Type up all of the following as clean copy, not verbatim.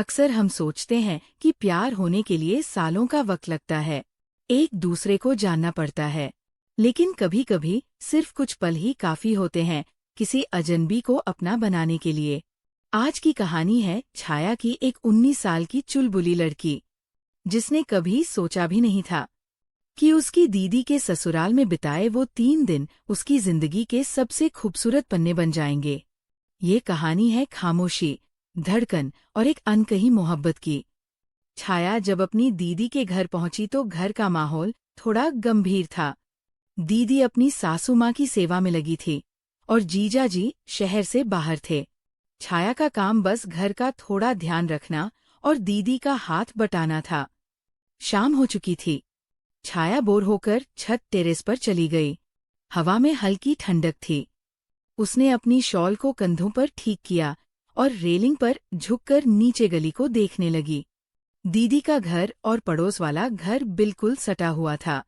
अक्सर हम सोचते हैं कि प्यार होने के लिए सालों का वक्त लगता है, एक दूसरे को जानना पड़ता है। लेकिन कभी कभी सिर्फ कुछ पल ही काफी होते हैं किसी अजनबी को अपना बनाने के लिए। आज की कहानी है छाया की, एक 19 साल की चुलबुली लड़की, जिसने कभी सोचा भी नहीं था कि उसकी दीदी के ससुराल में बिताए वो 3 दिन उसकी जिंदगी के सबसे खूबसूरत पन्ने बन जाएंगे। ये कहानी है खामोशी, धड़कन और एक अनकही मोहब्बत की। छाया जब अपनी दीदी के घर पहुंची तो घर का माहौल थोड़ा गंभीर था। दीदी अपनी सासू माँ की सेवा में लगी थी और जीजा जी शहर से बाहर थे। छाया का काम बस घर का थोड़ा ध्यान रखना और दीदी का हाथ बटाना था। शाम हो चुकी थी। छाया बोर होकर छत टेरेस पर चली गई। हवा में हल्की ठंडक थी। उसने अपनी शॉल को कंधों पर ठीक किया और रेलिंग पर झुककर नीचे गली को देखने लगी। दीदी का घर और पड़ोस वाला घर बिल्कुल सटा हुआ था,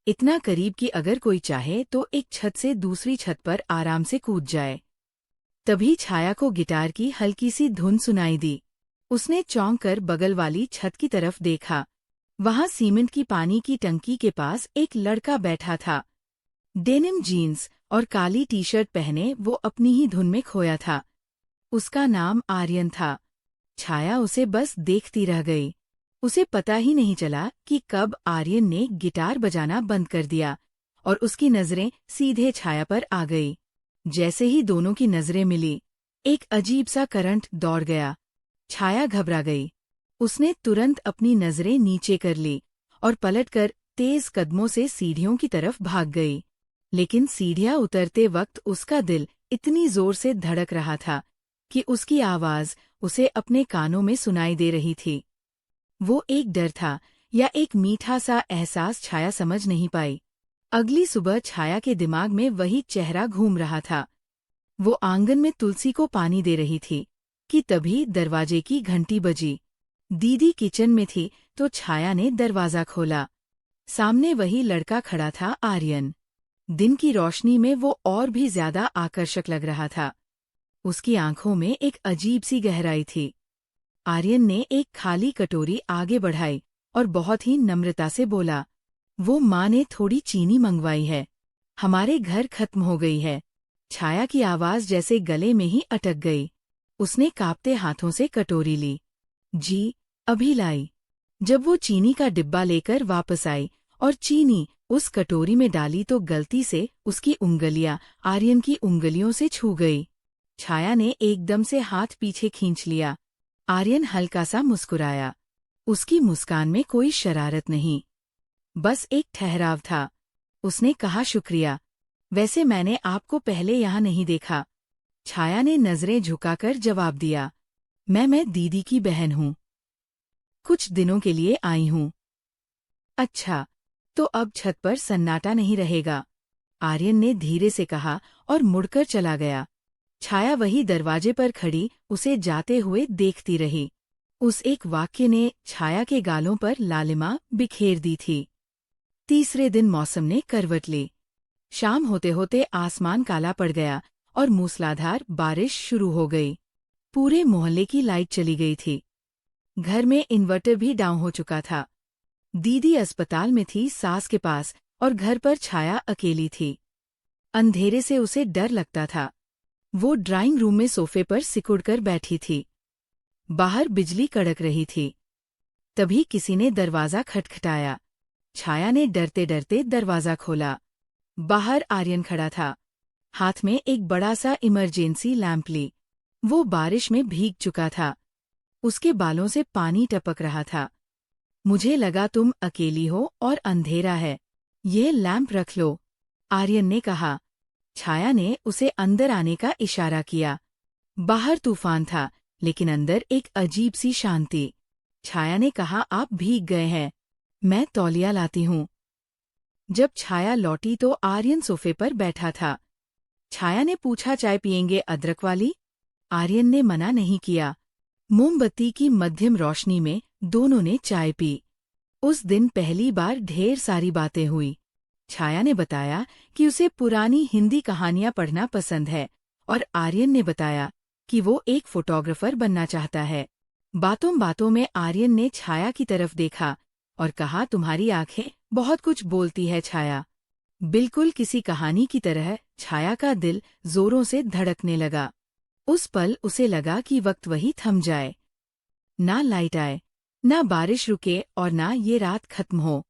इतना करीब कि अगर कोई चाहे तो एक छत से दूसरी छत पर आराम से कूद जाए। तभी छाया को गिटार की हल्की सी धुन सुनाई दी। उसने चौंक कर बगल वाली छत की तरफ देखा। वहां सीमेंट की पानी की टंकी के पास एक लड़का बैठा था। डेनिम जीन्स और काली टी शर्ट पहने वो अपनी ही धुन में खोया था। उसका नाम आर्यन था। छाया उसे बस देखती रह गई। उसे पता ही नहीं चला कि कब आर्यन ने गिटार बजाना बंद कर दिया और उसकी नजरें सीधे छाया पर आ गई। जैसे ही दोनों की नजरें मिली, एक अजीब सा करंट दौड़ गया। छाया घबरा गई। उसने तुरंत अपनी नजरें नीचे कर ली और पलटकर तेज कदमों से सीढ़ियों की तरफ भाग गई। लेकिन सीढ़ियां उतरते वक्त उसका दिल इतनी जोर से धड़क रहा था कि उसकी आवाज उसे अपने कानों में सुनाई दे रही थी। वो एक डर था या एक मीठा सा एहसास, छाया समझ नहीं पाई। अगली सुबह छाया के दिमाग में वही चेहरा घूम रहा था। वो आंगन में तुलसी को पानी दे रही थी कि तभी दरवाजे की घंटी बजी। दीदी किचन में थी तो छाया ने दरवाजा खोला। सामने वही लड़का खड़ा था, आर्यन। दिन की रोशनी में वो और भी ज्यादा आकर्षक लग रहा था। उसकी आंखों में एक अजीब सी गहराई थी। आर्यन ने एक खाली कटोरी आगे बढ़ाई और बहुत ही नम्रता से बोला, वो माँ ने थोड़ी चीनी मंगवाई है, हमारे घर खत्म हो गई है। छाया की आवाज जैसे गले में ही अटक गई। उसने कांपते हाथों से कटोरी ली। जी, अभी लाई। जब वो चीनी का डिब्बा लेकर वापस आई और चीनी उस कटोरी में डाली तो गलती से उसकी उंगलियां आर्यन की उंगलियों से छू गई। छाया ने एकदम से हाथ पीछे खींच लिया। आर्यन हल्का सा मुस्कुराया। उसकी मुस्कान में कोई शरारत नहीं, बस एक ठहराव था। उसने कहा, शुक्रिया, वैसे मैंने आपको पहले यहाँ नहीं देखा। छाया ने नजरें झुकाकर जवाब दिया, मैं दीदी की बहन हूँ। कुछ दिनों के लिए आई हूँ। अच्छा, तो अब छत पर सन्नाटा नहीं रहेगा, आर्यन ने धीरे से कहा और मुड़कर चला गया। छाया वही दरवाजे पर खड़ी उसे जाते हुए देखती रही। उस एक वाक्य ने छाया के गालों पर लालिमा बिखेर दी थी। तीसरे दिन मौसम ने करवट ली। शाम होते होते आसमान काला पड़ गया और मूसलाधार बारिश शुरू हो गई। पूरे मोहल्ले की लाइट चली गई थी। घर में इन्वर्टर भी डाउन हो चुका था। दीदी अस्पताल में थी सास के पास और घर पर छाया अकेली थी। अंधेरे से उसे डर लगता था। वो ड्राइंग रूम में सोफे पर सिकुड़कर बैठी थी। बाहर बिजली कड़क रही थी। तभी किसी ने दरवाजा खटखटाया। छाया ने डरते डरते दरवाजा खोला। बाहर आर्यन खड़ा था, हाथ में एक बड़ा सा इमरजेंसी लैंप ली। वो बारिश में भीग चुका था। उसके बालों से पानी टपक रहा था। मुझे लगा तुम अकेली हो और अंधेरा है, ये लैंप रख लो, आर्यन ने कहा। छाया ने उसे अंदर आने का इशारा किया। बाहर तूफान था, लेकिन अंदर एक अजीब सी शांति। छाया ने कहा, आप भीग गए हैं, मैं तौलिया लाती हूँ। जब छाया लौटी तो आर्यन सोफे पर बैठा था। छाया ने पूछा, चाय पिएंगे अदरक वाली? आर्यन ने मना नहीं किया। मोमबत्ती की मध्यम रोशनी में दोनों ने चाय पी। उस दिन पहली बार ढेर सारी बातें हुई। छाया ने बताया कि उसे पुरानी हिंदी कहानियां पढ़ना पसंद है और आर्यन ने बताया कि वो एक फोटोग्राफर बनना चाहता है। बातों बातों में आर्यन ने छाया की तरफ देखा और कहा, तुम्हारी आंखें बहुत कुछ बोलती है छाया। बिल्कुल किसी कहानी की तरह छाया का दिल जोरों से धड़कने लगा। उस पल उसे लगा कि वक्त वही थम जाए। ना लाइट आए, ना बारिश रुके और ना ये रात खत्म हो।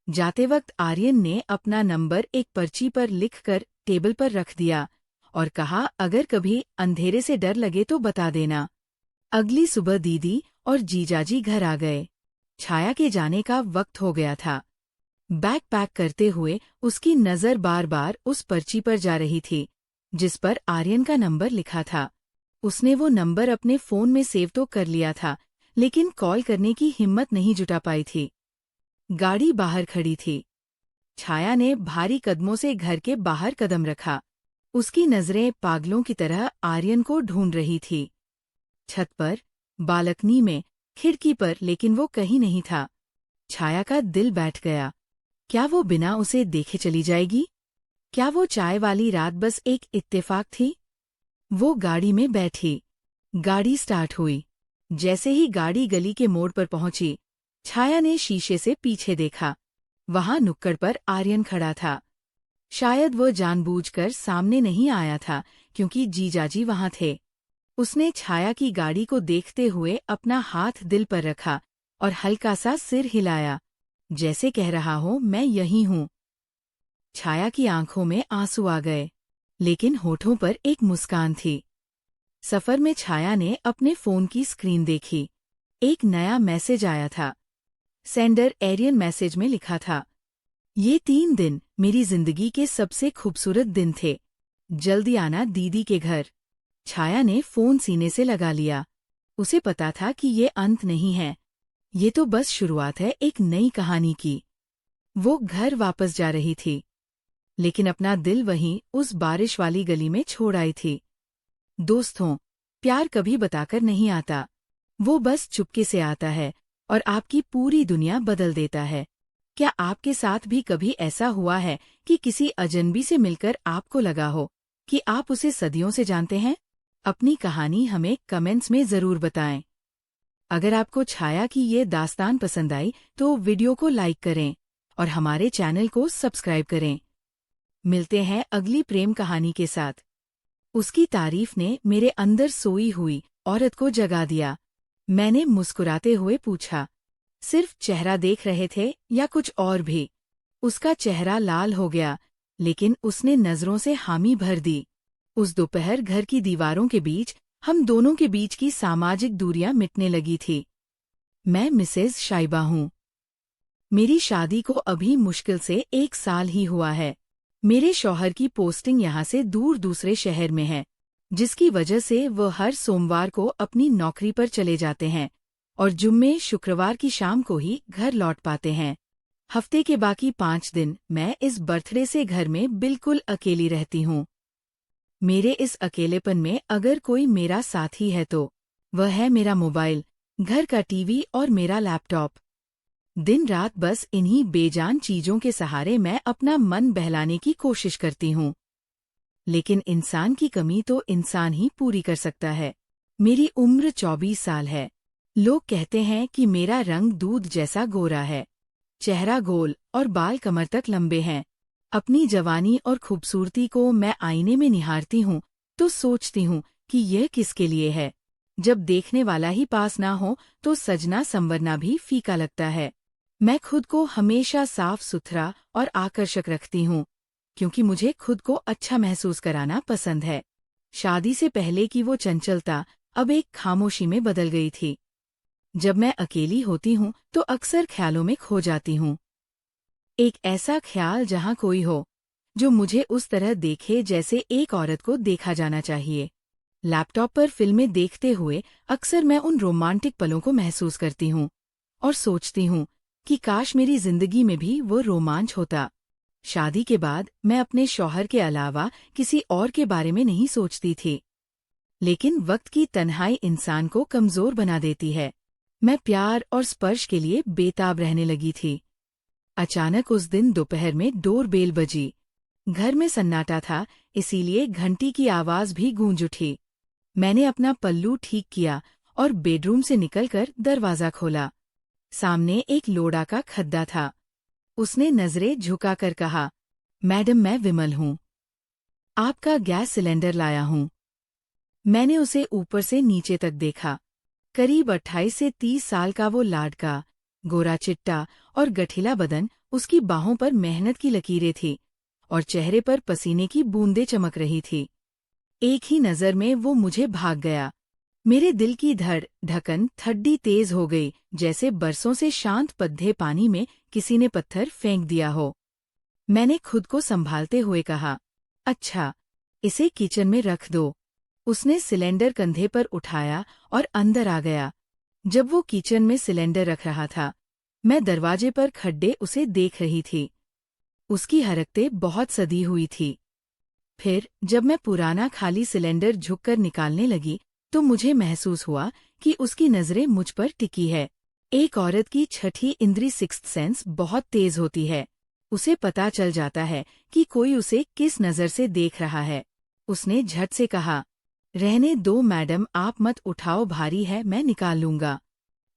जाते वक्त आर्यन ने अपना नंबर एक पर्ची पर लिखकर टेबल पर रख दिया और कहा, अगर कभी अंधेरे से डर लगे तो बता देना। अगली सुबह दीदी और जीजाजी घर आ गए। छाया के जाने का वक्त हो गया था। बैग पैक करते हुए उसकी नज़र बार बार उस पर्ची पर जा रही थी जिस पर आर्यन का नंबर लिखा था। उसने वो नंबर अपने फ़ोन में सेव तो कर लिया था, लेकिन कॉल करने की हिम्मत नहीं जुटा पाई थी। गाड़ी बाहर खड़ी थी। छाया ने भारी कदमों से घर के बाहर कदम रखा। उसकी नज़रें पागलों की तरह आर्यन को ढूंढ रही थी। छत पर, बालकनी में, खिड़की पर, लेकिन वो कहीं नहीं था। छाया का दिल बैठ गया। क्या वो बिना उसे देखे चली जाएगी? क्या वो चाय वाली रात बस एक इत्तेफाक थी? वो गाड़ी में बैठी। गाड़ी स्टार्ट हुई। जैसे ही गाड़ी गली के मोड़ पर पहुंची, छाया ने शीशे से पीछे देखा। वहां नुक्कड़ पर आर्यन खड़ा था। शायद वो जानबूझकर सामने नहीं आया था क्योंकि जीजाजी वहां थे। उसने छाया की गाड़ी को देखते हुए अपना हाथ दिल पर रखा और हल्का सा सिर हिलाया, जैसे कह रहा हो, मैं यहीं हूं। छाया की आंखों में आंसू आ गए, लेकिन होठों पर एक मुस्कान थी। सफर में छाया ने अपने फोन की स्क्रीन देखी। एक नया मैसेज आया था। सेंडर एरियन मैसेज में लिखा था, ये 3 दिन मेरी जिंदगी के सबसे खूबसूरत दिन थे। जल्दी आना दीदी के घर। छाया ने फोन सीने से लगा लिया। उसे पता था कि ये अंत नहीं है, ये तो बस शुरुआत है एक नई कहानी की। वो घर वापस जा रही थी, लेकिन अपना दिल वहीं उस बारिश वाली गली में छोड़ आई थी। दोस्तों, प्यार कभी बताकर नहीं आता, वो बस चुपके से आता है और आपकी पूरी दुनिया बदल देता है। क्या आपके साथ भी कभी ऐसा हुआ है कि किसी अजनबी से मिलकर आपको लगा हो कि आप उसे सदियों से जानते हैं? अपनी कहानी हमें कमेंट्स में ज़रूर बताएं। अगर आपको छाया की ये दास्तान पसंद आई तो वीडियो को लाइक करें और हमारे चैनल को सब्सक्राइब करें। मिलते हैं अगली प्रेम कहानी के साथ। उसकी तारीफ ने मेरे अंदर सोई हुई औरत को जगा दिया। मैंने मुस्कुराते हुए पूछा, सिर्फ चेहरा देख रहे थे या कुछ और भी? उसका चेहरा लाल हो गया, लेकिन उसने नजरों से हामी भर दी। उस दोपहर घर की दीवारों के बीच हम दोनों के बीच की सामाजिक दूरियां मिटने लगी थी। मैं मिसेज शाइबा हूँ। मेरी शादी को अभी मुश्किल से 1 साल ही हुआ है। मेरे शौहर की पोस्टिंग यहाँ से दूर दूसरे शहर में है, जिसकी वजह से वो हर सोमवार को अपनी नौकरी पर चले जाते हैं और जुम्मे शुक्रवार की शाम को ही घर लौट पाते हैं। हफ्ते के बाकी 5 दिन मैं इस बर्थडे से घर में बिल्कुल अकेली रहती हूँ। मेरे इस अकेलेपन में अगर कोई मेरा साथी है तो वह है मेरा मोबाइल, घर का टीवी और मेरा लैपटॉप। दिन रात बस इन्हीं बेजान चीजों के सहारे मैं अपना मन बहलाने की कोशिश करती हूँ। लेकिन इंसान की कमी तो इंसान ही पूरी कर सकता है। मेरी उम्र 24 साल है। लोग कहते हैं कि मेरा रंग दूध जैसा गोरा है, चेहरा गोल और बाल कमर तक लंबे हैं। अपनी जवानी और खूबसूरती को मैं आईने में निहारती हूँ तो सोचती हूँ कि यह किसके लिए है। जब देखने वाला ही पास ना हो तो सजना संवरना भी फीका लगता है। मैं खुद को हमेशा साफ सुथरा और आकर्षक रखती हूँ, क्योंकि मुझे खुद को अच्छा महसूस कराना पसंद है। शादी से पहले की वो चंचलता अब एक खामोशी में बदल गई थी। जब मैं अकेली होती हूँ तो अक्सर ख्यालों में खो जाती हूँ। एक ऐसा ख्याल जहाँ कोई हो जो मुझे उस तरह देखे जैसे एक औरत को देखा जाना चाहिए। लैपटॉप पर फिल्में देखते हुए अक्सर मैं उन रोमांटिक पलों को महसूस करती हूँ और सोचती हूँ कि काश मेरी जिंदगी में भी वो रोमांच होता। शादी के बाद मैं अपने शौहर के अलावा किसी और के बारे में नहीं सोचती थी, लेकिन वक्त की तन्हाई इंसान को कमजोर बना देती है। मैं प्यार और स्पर्श के लिए बेताब रहने लगी थी। अचानक उस दिन दोपहर में डोरबेल बजी। घर में सन्नाटा था, इसीलिए घंटी की आवाज भी गूंज उठी। मैंने अपना पल्लू ठीक किया और बेडरूम से निकलकर दरवाजा खोला। सामने एक लोड़ा का खद्दा था। उसने नजरें झुकाकर कहा, मैडम मैं विमल हूँ, आपका गैस सिलेंडर लाया हूँ। मैंने उसे ऊपर से नीचे तक देखा। करीब 28 से 30 साल का वो लाडका, गोरा चिट्टा और गठीला बदन, उसकी बाहों पर मेहनत की लकीरें थी और चेहरे पर पसीने की बूंदें चमक रही थी। एक ही नज़र में वो मुझे भाग गया। मेरे दिल की धड़कन थड्डी तेज हो गई, जैसे बरसों से शांत पद्धे पानी में किसी ने पत्थर फेंक दिया हो। मैंने खुद को संभालते हुए कहा, अच्छा, इसे किचन में रख दो। उसने सिलेंडर कंधे पर उठाया और अंदर आ गया। जब वो किचन में सिलेंडर रख रहा था, मैं दरवाजे पर खड़े उसे देख रही थी। उसकी हरकतें बहुत सधी हुई थी। फिर जब मैं पुराना खाली सिलेंडर झुककर निकालने लगी, तो मुझे महसूस हुआ कि उसकी नजरें मुझ पर टिकी है। एक औरत की छठी इंद्री सिक्स्थ सेंस बहुत तेज होती है। उसे पता चल जाता है कि कोई उसे किस नजर से देख रहा है। उसने झट से कहा, रहने दो मैडम, आप मत उठाओ, भारी है, मैं निकाल लूंगा।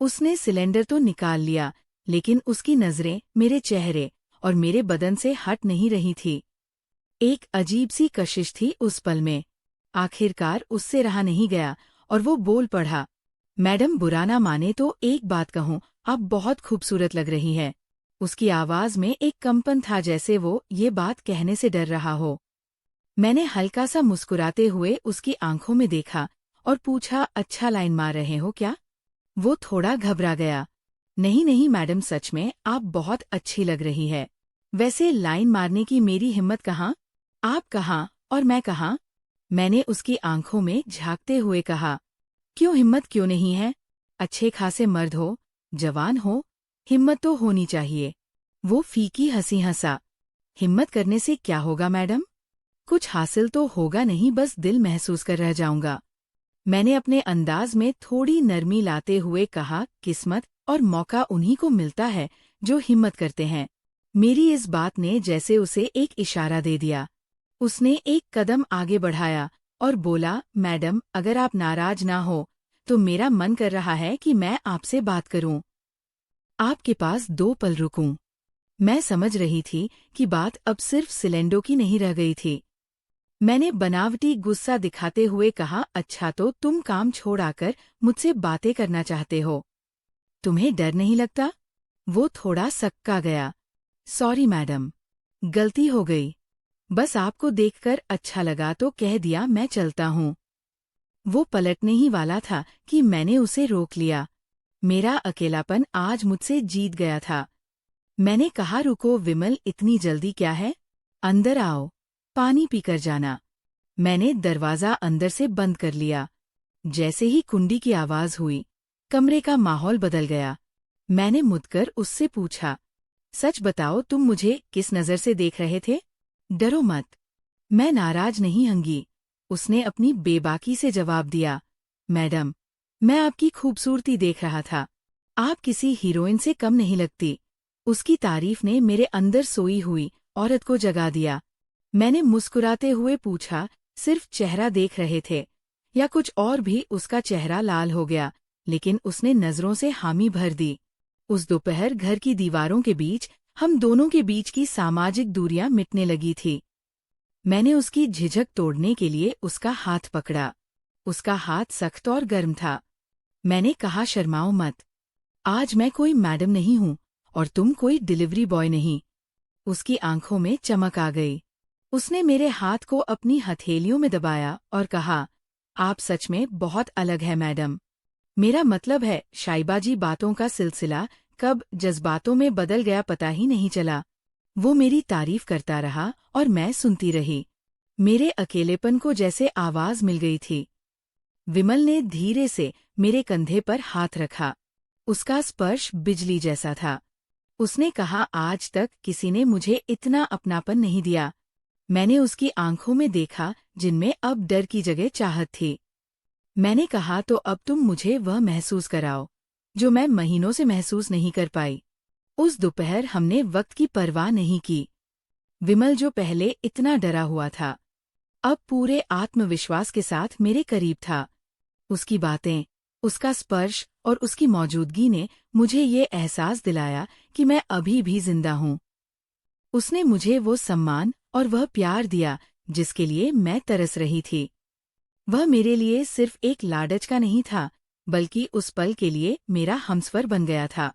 उसने सिलेंडर तो निकाल लिया, लेकिन उसकी नजरें मेरे चेहरे और मेरे बदन से हट नहीं रही थी। एक अजीब सी कशिश थी उस पल में। आखिरकार उससे रहा नहीं गया और वो बोल पड़ा, मैडम बुरा ना माने तो एक बात कहूँ, आप बहुत खूबसूरत लग रही हैं। उसकी आवाज में एक कंपन था, जैसे वो ये बात कहने से डर रहा हो। मैंने हल्का सा मुस्कुराते हुए उसकी आंखों में देखा और पूछा, अच्छा लाइन मार रहे हो क्या? वो थोड़ा घबरा गया। नहीं नहीं मैडम, सच में आप बहुत अच्छी लग रही है। वैसे लाइन मारने की मेरी हिम्मत कहाँ? आप कहाँ और मैं कहाँ? मैंने उसकी आंखों में झांकते हुए कहा, क्यों हिम्मत क्यों नहीं है? अच्छे खासे मर्द हो, जवान हो, हिम्मत तो होनी चाहिए। वो फीकी हंसी हंसा, हिम्मत करने से क्या होगा मैडम? कुछ हासिल तो होगा नहीं, बस दिल महसूस कर रह जाऊंगा। मैंने अपने अंदाज में थोड़ी नरमी लाते हुए कहा, किस्मत और मौका उन्हीं को मिलता है जो हिम्मत करते हैं। मेरी इस बात ने जैसे उसे एक इशारा दे दिया। उसने एक कदम आगे बढ़ाया और बोला, मैडम अगर आप नाराज ना हो तो मेरा मन कर रहा है कि मैं आपसे बात करूं। आपके पास 2 पल रुकूं। मैं समझ रही थी कि बात अब सिर्फ सिलेंडर की नहीं रह गई थी। मैंने बनावटी गुस्सा दिखाते हुए कहा, अच्छा तो तुम काम छोड़ आकर मुझसे बातें करना चाहते हो? तुम्हें डर नहीं लगता? वो थोड़ा सक्का गया। सॉरी मैडम, गलती हो गई। बस आपको देखकर अच्छा लगा तो कह दिया, मैं चलता हूँ। वो पलटने ही वाला था कि मैंने उसे रोक लिया। मेरा अकेलापन आज मुझसे जीत गया था। मैंने कहा, रुको विमल, इतनी जल्दी क्या है? अंदर आओ, पानी पीकर जाना। मैंने दरवाजा अंदर से बंद कर लिया। जैसे ही कुंडी की आवाज हुई, कमरे का माहौल बदल गया। मैंने मुड़कर उससे पूछा, सच बताओ, तुम मुझे किस नजर से देख रहे थे? डरो मत, मैं नाराज नहीं हूंगी। उसने अपनी बेबाकी से जवाब दिया, मैडम मैं आपकी खूबसूरती देख रहा था। आप किसी हीरोइन से कम नहीं लगती। उसकी तारीफ ने मेरे अंदर सोई हुई औरत को जगा दिया। मैंने मुस्कुराते हुए पूछा, सिर्फ चेहरा देख रहे थे या कुछ और भी? उसका चेहरा लाल हो गया, लेकिन उसने नजरों से हामी भर दी। उस दोपहर घर की दीवारों के बीच हम दोनों के बीच की सामाजिक दूरियां मिटने लगी थी। मैंने उसकी झिझक तोड़ने के लिए उसका हाथ पकड़ा। उसका हाथ सख्त और गर्म था। मैंने कहा, शर्माओ मत। आज मैं कोई मैडम नहीं हूँ और तुम कोई डिलीवरी बॉय नहीं। उसकी आंखों में चमक आ गई। उसने मेरे हाथ को अपनी हथेलियों में दबाया और कहा, आप सच में बहुत अलग है मैडम। मेरा मतलब है, शाइबाजी बातों का सिलसिला कब जज्बातों में बदल गया पता ही नहीं चला। वो मेरी तारीफ करता रहा और मैं सुनती रही। मेरे अकेलेपन को जैसे आवाज मिल गई थी। विमल ने धीरे से मेरे कंधे पर हाथ रखा। उसका स्पर्श बिजली जैसा था। उसने कहा, आज तक किसी ने मुझे इतना अपनापन नहीं दिया। मैंने उसकी आंखों में देखा, जिनमें अब डर की जगह चाहत थी। मैंने कहा, तो अब तुम मुझे वह महसूस कराओ जो मैं महीनों से महसूस नहीं कर पाई। उस दोपहर हमने वक्त की परवाह नहीं की। विमल जो पहले इतना डरा हुआ था, अब पूरे आत्मविश्वास के साथ मेरे करीब था। उसकी बातें, उसका स्पर्श और उसकी मौजूदगी ने मुझे ये एहसास दिलाया कि मैं अभी भी जिंदा हूँ। उसने मुझे वो सम्मान और वह प्यार दिया जिसके लिए मैं तरस रही थी। वह मेरे लिए सिर्फ एक लाडच का नहीं था, बल्कि उस पल के लिए मेरा हमसफर बन गया था।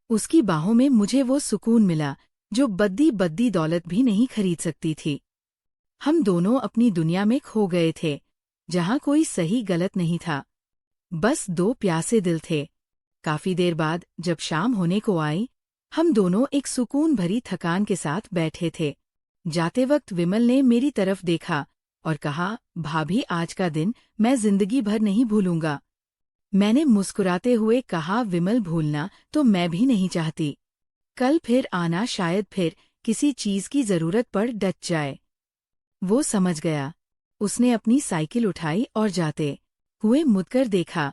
उसकी बाहों में मुझे वो सुकून मिला जो बद्दी बद्दी दौलत भी नहीं खरीद सकती थी। हम दोनों अपनी दुनिया में खो गए थे, जहाँ कोई सही गलत नहीं था, बस दो प्यासे दिल थे। काफी देर बाद जब शाम होने को आई, हम दोनों एक सुकून भरी थकान के साथ बैठे थे। जाते वक्त विमल ने मेरी तरफ देखा और कहा, भाभी आज का दिन मैं जिंदगी भर नहीं भूलूंगा। मैंने मुस्कुराते हुए कहा, विमल भूलना तो मैं भी नहीं चाहती। कल फिर आना, शायद फिर किसी चीज की जरूरत पड़ डच जाए। वो समझ गया। उसने अपनी साइकिल उठाई और जाते हुए मुड़कर देखा।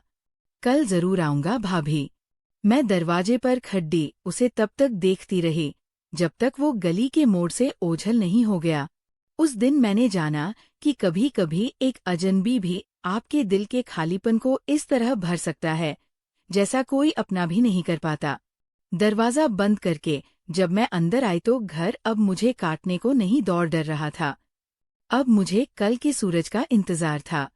कल जरूर आऊंगा भाभी। मैं दरवाजे पर खड़ी उसे तब तक देखती रही जब तक वो गली के मोड़ से ओझल नहीं हो गया। उस दिन मैंने जाना कि कभी कभी एक अजनबी भी आपके दिल के खालीपन को इस तरह भर सकता है जैसा कोई अपना भी नहीं कर पाता। दरवाजा बंद करके जब मैं अंदर आई तो घर अब मुझे काटने को नहीं दौड़ डर रहा था। अब मुझे कल के सूरज का इंतजार था।